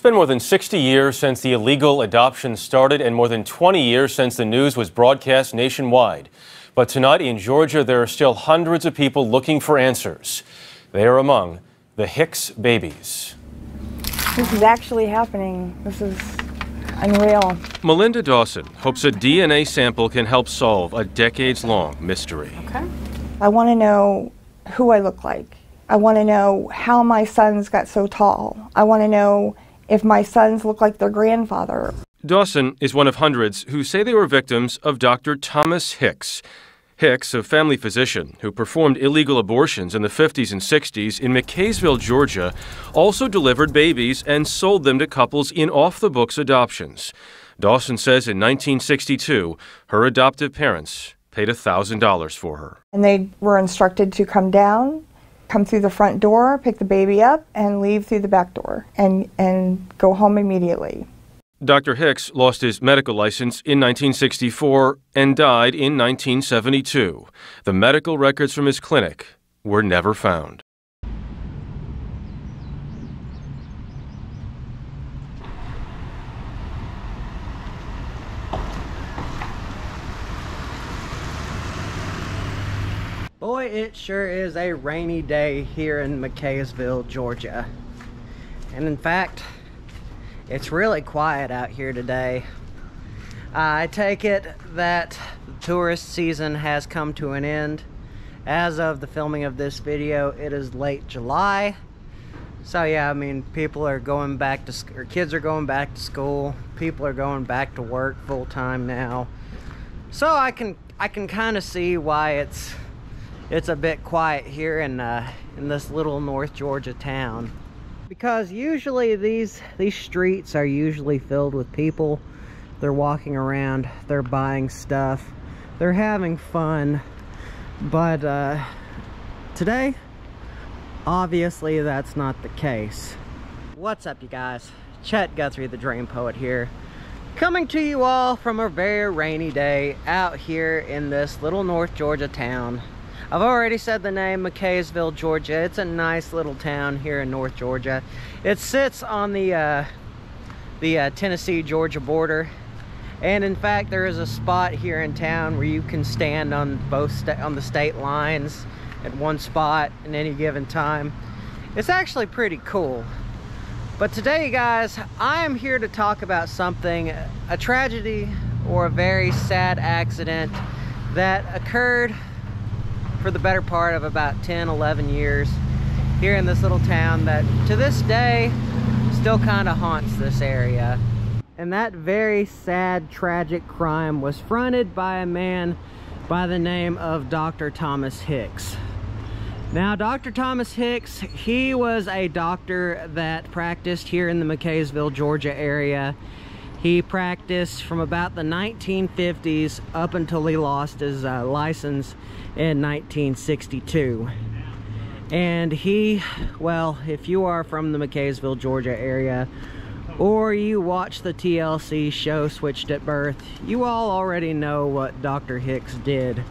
been more than 60 years since the illegal adoption started and more than 20 years since the news was broadcast nationwide. But tonight in Georgia, there are still hundreds of people looking for answers. They are among the Hicks babies. This is actually happening. This is unreal. Melinda Dawson hopes a DNA sample can help solve a decades-long mystery. Okay. I want to know who I look like. I want to know how my sons got so tall. I want to know if my sons look like their grandfather. Dawson is one of hundreds who say they were victims of Dr. Thomas Hicks. Hicks, a family physician who performed illegal abortions in the 50s and 60s in McKaysville, Georgia, also delivered babies and sold them to couples in off-the-books adoptions. Dawson says in 1962, her adoptive parents paid $1,000 for her. And they were instructed to come down, come through the front door, pick the baby up, and leave through the back door and go home immediately. Dr. Hicks lost his medical license in 1964 and died in 1972. The medical records from his clinic were never found. Boy, it sure is a rainy day here in McKaysville, Georgia. And in fact, it's really quiet out here today. I take it that the tourist season has come to an end. As of the filming of this video, it is late July. So yeah, I mean, people are going back to, or kids are going back to school. People are going back to work full time now. So I can kind of see why it's a bit quiet here in this little North Georgia town. Because usually these streets are usually filled with people. They're walking around, they're buying stuff, they're having fun. But today, obviously that's not the case. What's up, you guys? Chet-Guthrie, the Dream Poet here, coming to you all from a very rainy day out here in this little North Georgia town. I've already said the name, McKaysville, Georgia. It's a nice little town here in North Georgia. It sits on the Tennessee-Georgia border. And in fact, there is a spot here in town where you can stand on on the state lines at one spot at any given time. It's actually pretty cool. But today, guys, I am here to talk about something, a tragedy or a very sad accident that occurred for the better part of about 10-11 years here in this little town that to this day still kind of haunts this area. And that very sad, tragic crime was fronted by a man by the name of Dr. Thomas Hicks. Now, Dr. Thomas Hicks, he was a doctor that practiced here in the McKaysville, Georgia area. He practiced from about the 1950s up until he lost his license in 1962. And he, well, if you are from the McKaysville, Georgia area, or you watch the TLC show Switched at Birth, you all already know what Dr. Hicks did.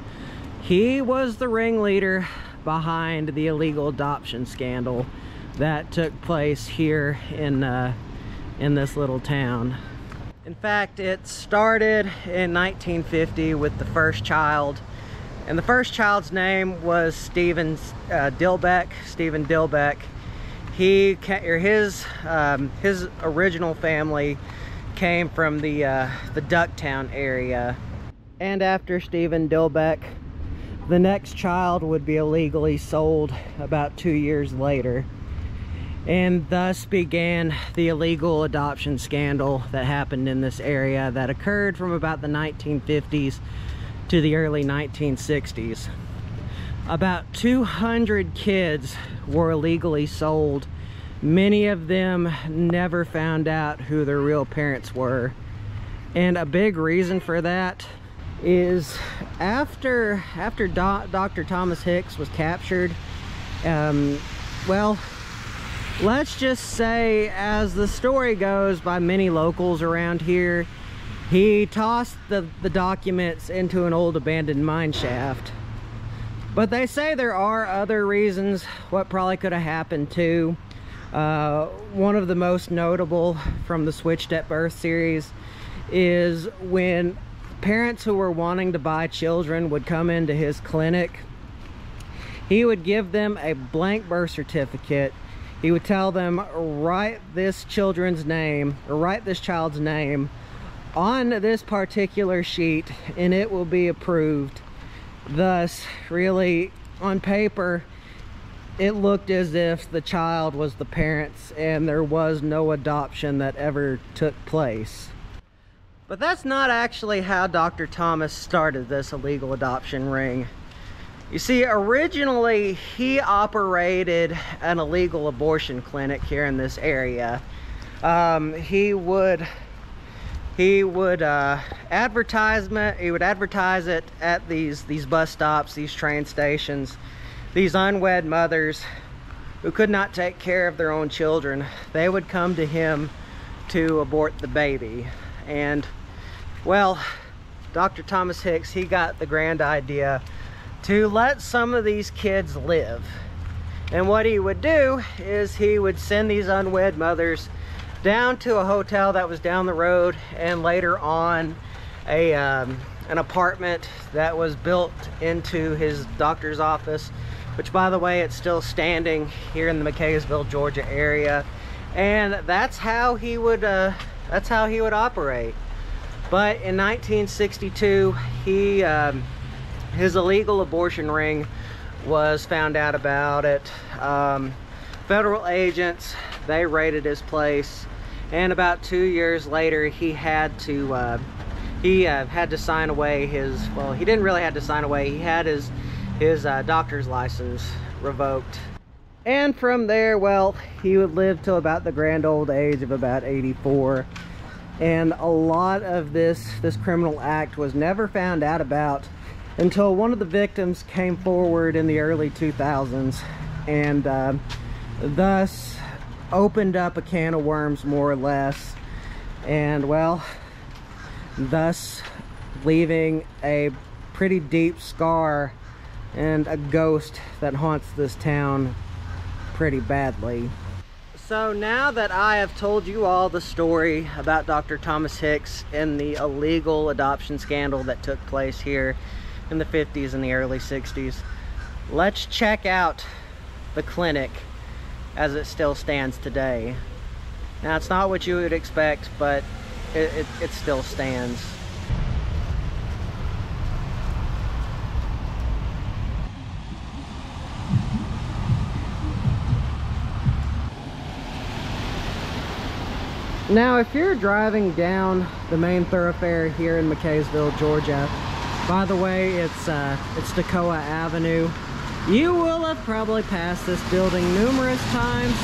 He was the ringleader behind the illegal adoption scandal that took place here in this little town. In fact, it started in 1950 with the first child, and the first child's name was Stephen Dilbeck. His original family came from the Ducktown area, and after Stephen Dilbeck, the next child would be illegally sold about 2 years later. And thus began the illegal adoption scandal that happened in this area that occurred from about the 1950s to the early 1960s. About 200 kids were illegally sold. Many of them never found out who their real parents were. And a big reason for that is after Dr. Thomas Hicks was captured, well, let's just say, as the story goes by many locals around here, he tossed the documents into an old abandoned mine shaft. But they say there are other reasons what probably could have happened too. One of the most notable from the Switched at Birth series is when parents who were wanting to buy children would come into his clinic. He would give them a blank birth certificate. He would tell them, write this children's name, or write this child's name on this particular sheet, and it will be approved. Thus, really, on paper, it looked as if the child was the parents and there was no adoption that ever took place. But that's not actually how Dr. Thomas started this illegal adoption ring. You see, originally he operated an illegal abortion clinic here in this area. He would advertise it at these bus stops, these train stations. These unwed mothers who could not take care of their own children, they would come to him to abort the baby. And well, Dr. Thomas Hicks, he got the grand idea to let some of these kids live. And what he would do is he would send these unwed mothers down to a hotel that was down the road, and later on an apartment that was built into his doctor's office, which, by the way, it's still standing here in the McCaysville, Georgia area. And that's how he would operate. But in 1962, his illegal abortion ring was found out about it. Federal agents, they raided his place, and about 2 years later, he had to sign away his, well, he didn't really have to sign away, he had his doctor's license revoked. And from there, well, he would live till about the grand old age of about 84. And a lot of this criminal act was never found out about until one of the victims came forward in the early 2000s, and thus opened up a can of worms, more or less, and well, thus leaving a pretty deep scar and a ghost that haunts this town pretty badly. So now that I have told you all the story about Dr. Thomas Hicks and the illegal adoption scandal that took place here in the 50s and the early 60s, let's check out the clinic as it still stands today. Now, it's not what you would expect, but it still stands. Now, if you're driving down the main thoroughfare here in McCaysville, Georgia, by the way, it's Toccoa Avenue, you will have probably passed this building numerous times,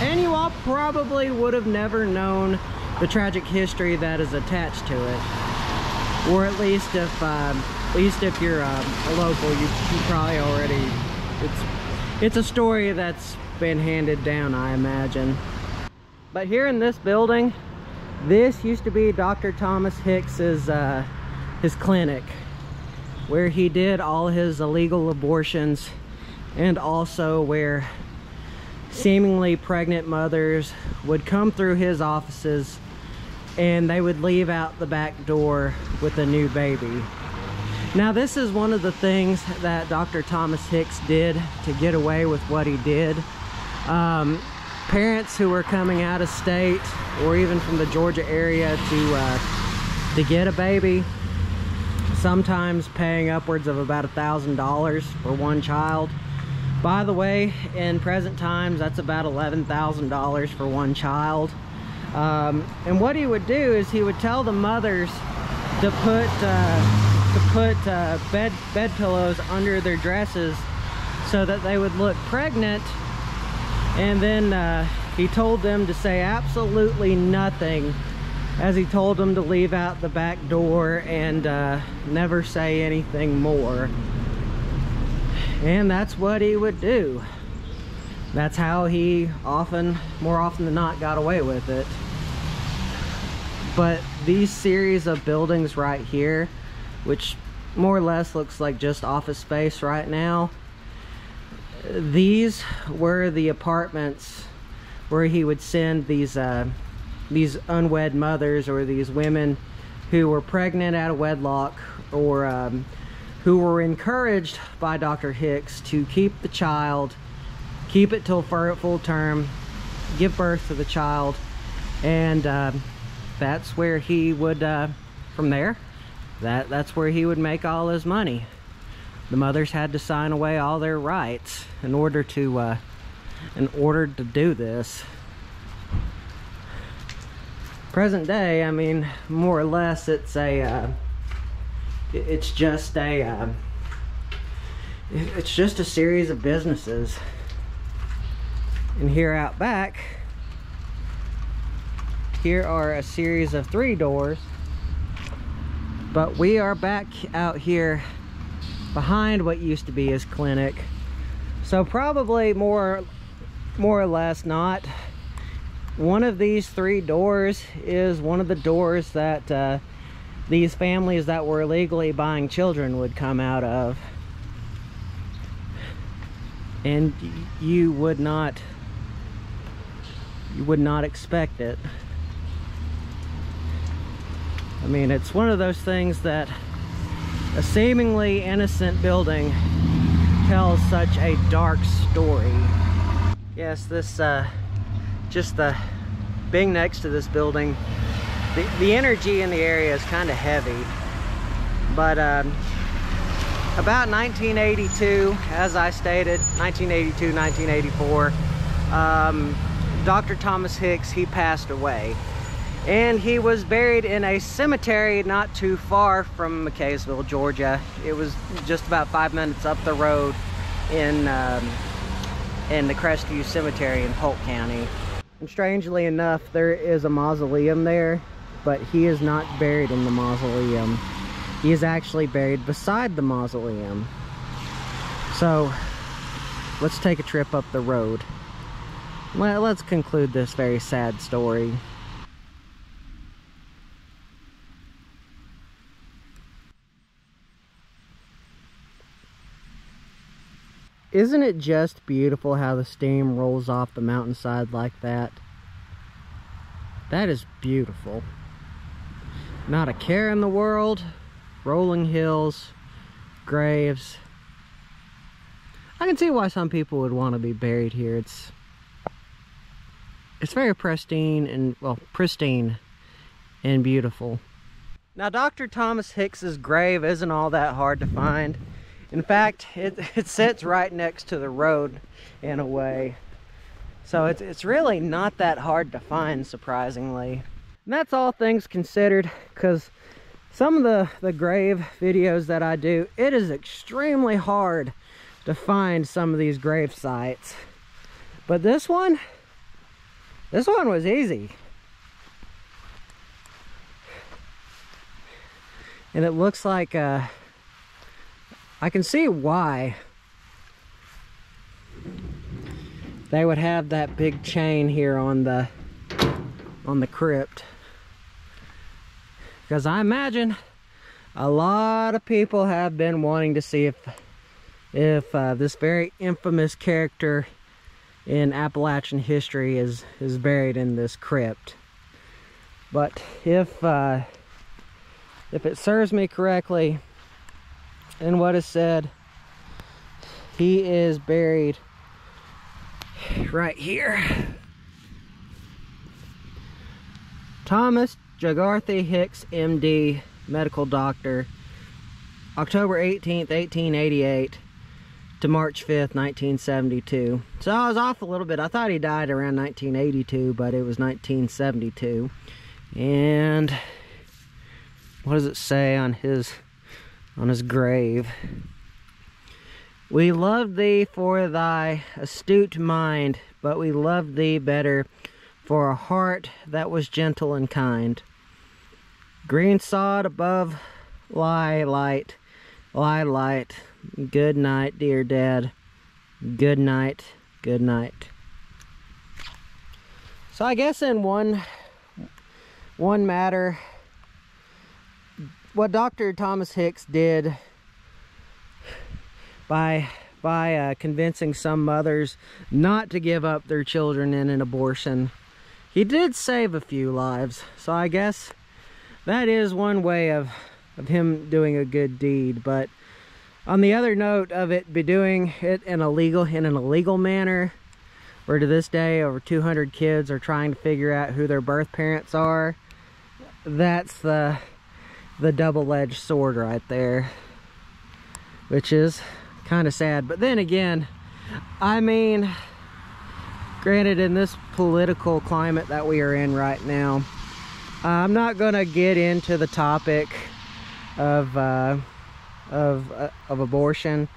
and you all probably would have never known the tragic history that is attached to it. Or at least if you're a local, you probably already, it's a story that's been handed down, I imagine. But here in this building, this used to be Dr. Thomas Hicks's his clinic, where he did all his illegal abortions, and also where seemingly pregnant mothers would come through his offices and they would leave out the back door with a new baby. Now, this is one of the things that Dr. Thomas Hicks did to get away with what he did. Parents who were coming out of state or even from the Georgia area to get a baby, sometimes paying upwards of about $1,000 for one child. By the way, in present times, that's about $11,000 for one child. And what he would do is he would tell the mothers to put bed pillows under their dresses so that they would look pregnant. And then he told them to say absolutely nothing, as he told them to leave out the back door and never say anything more. And that's what he would do. That's how he more often than not, got away with it. But these series of buildings right here, which more or less looks like just office space right now, these were the apartments where he would send these unwed mothers, or these women who were pregnant out of wedlock, or who were encouraged by Dr. Hicks to keep the child, keep it till full term, give birth to the child, and that's where he would, from there, that's where he would make all his money. The mothers had to sign away all their rights in order to do this. Present day, I mean, more or less, it's just a series of businesses. And here out back, here are a series of 3 doors, but we are back out here behind what used to be his clinic, so probably more or less not. One of these 3 doors is one of the doors that these families that were illegally buying children would come out of, and you would not expect it. I mean, it's one of those things that a seemingly innocent building tells such a dark story. Yes, this just being next to this building, the energy in the area is kind of heavy. But about 1982, as I stated, 1982, 1984, Dr. Thomas Hicks, he passed away. And he was buried in a cemetery not too far from McKaysville, Georgia. It was just about 5 minutes up the road in the Crestview Cemetery in Polk County. And strangely enough, there is a mausoleum there, but he is not buried in the mausoleum. He is actually buried beside the mausoleum. So let's take a trip up the road. Well, let's conclude this very sad story. Isn't it just beautiful how the steam rolls off the mountainside like that? That is beautiful. Not a care in the world, rolling hills, graves. I can see why some people would want to be buried here. It's very pristine and, well, pristine and beautiful. Now, Dr. Thomas Hicks's grave isn't all that hard to find. In fact, it sits right next to the road in a way. So it's really not that hard to find, surprisingly. And that's all things considered, because some of the grave videos that I do, it is extremely hard to find some of these grave sites. But this one was easy. And it looks like I can see why they would have that big chain here on the crypt, because I imagine a lot of people have been wanting to see if this very infamous character in Appalachian history is buried in this crypt. But if it serves me correctly, and what is said, he is buried right here. Thomas Chet-guthrie Hicks, MD, medical doctor, October 18th, 1888 to March 5th, 1972. So I was off a little bit. I thought he died around 1982, but it was 1972. And what does it say on his grave? We loved thee for thy astute mind, but we loved thee better for a heart that was gentle and kind. Green sod above lie light, good night, dear dad, good night, good night. So I guess in one matter, what Dr. Thomas Hicks did by by convincing some mothers not to give up their children in an abortion. He did save a few lives, so I guess that is one way of him doing a good deed. But on the other note of it be doing it in an illegal manner, where to this day over 200 kids are trying to figure out who their birth parents are, that's the double-edged sword right there, which is kind of sad. But then again, I mean, granted, in this political climate that we are in right now, I'm not gonna get into the topic of abortion,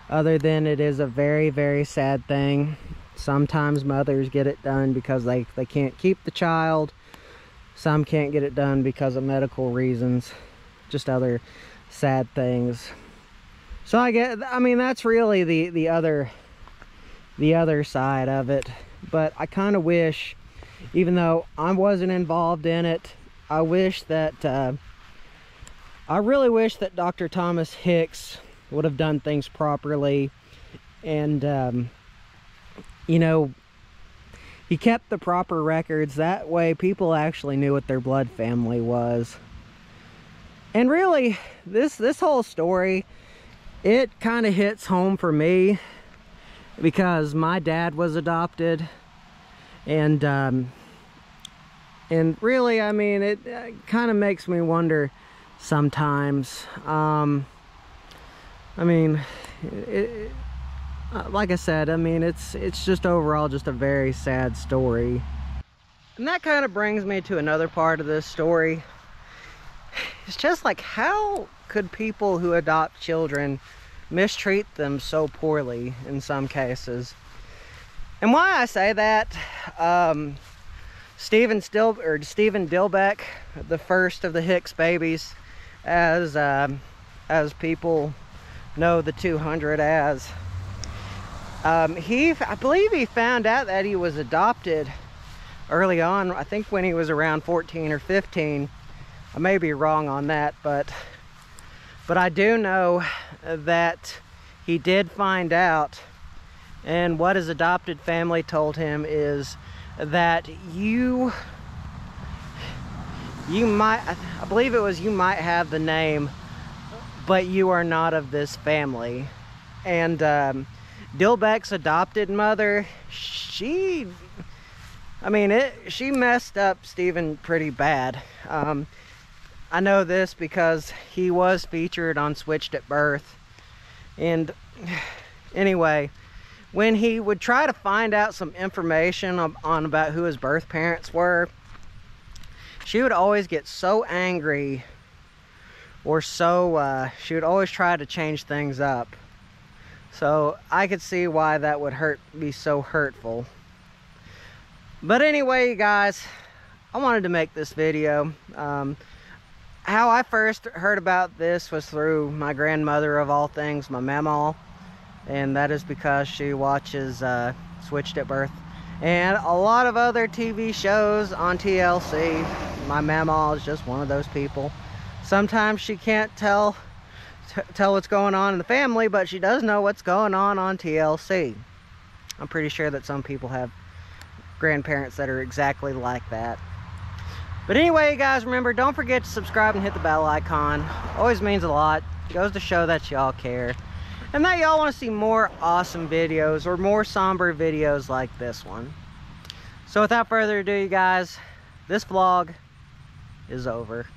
other than it is a very, very sad thing. Sometimes mothers get it done because they can't keep the child. Some can't get it done because of medical reasons, just other sad things. So I mean, that's really the other side of it. But I kind of wish, even though I wasn't involved in it, I really wish that Dr. Thomas Hicks would have done things properly, and you know, he kept the proper records. That way people actually knew what their blood family was. And really, this whole story, it kind of hits home for me because my dad was adopted, and really, I mean, it kind of makes me wonder sometimes. I mean, like I said, I mean, it's just overall just a very sad story. And that kind of brings me to another part of this story. It's just like, how could people who adopt children mistreat them so poorly in some cases? And why I say that, Stephen Dilbeck, the first of the Hicks babies, as people know the 200 as, I believe he found out that he was adopted early on. I think when he was around 14 or 15. I may be wrong on that, but I do know that he did find out, and what his adopted family told him is that you might, I believe it was, you might have the name, but you are not of this family. And Dilbeck's adopted mother, she messed up Stephen pretty bad. I know this because he was featured on Switched at Birth. And anyway, when he would try to find out some information on about who his birth parents were, she would always get so angry, or so she would always try to change things up. So I could see why that would be so hurtful. But anyway, you guys, I wanted to make this video. How I first heard about this was through my grandmother, of all things, my mamaw, and that is because she watches Switched at Birth and a lot of other TV shows on TLC. My mamaw is just one of those people. Sometimes she can't tell what's going on in the family, but she does know what's going on TLC. I'm pretty sure that some people have grandparents that are exactly like that. But anyway, guys, remember, don't forget to subscribe and hit the bell icon. Always means a lot. It goes to show that y'all care, and that y'all want to see more awesome videos, or more somber videos like this one. So without further ado, you guys, this vlog is over.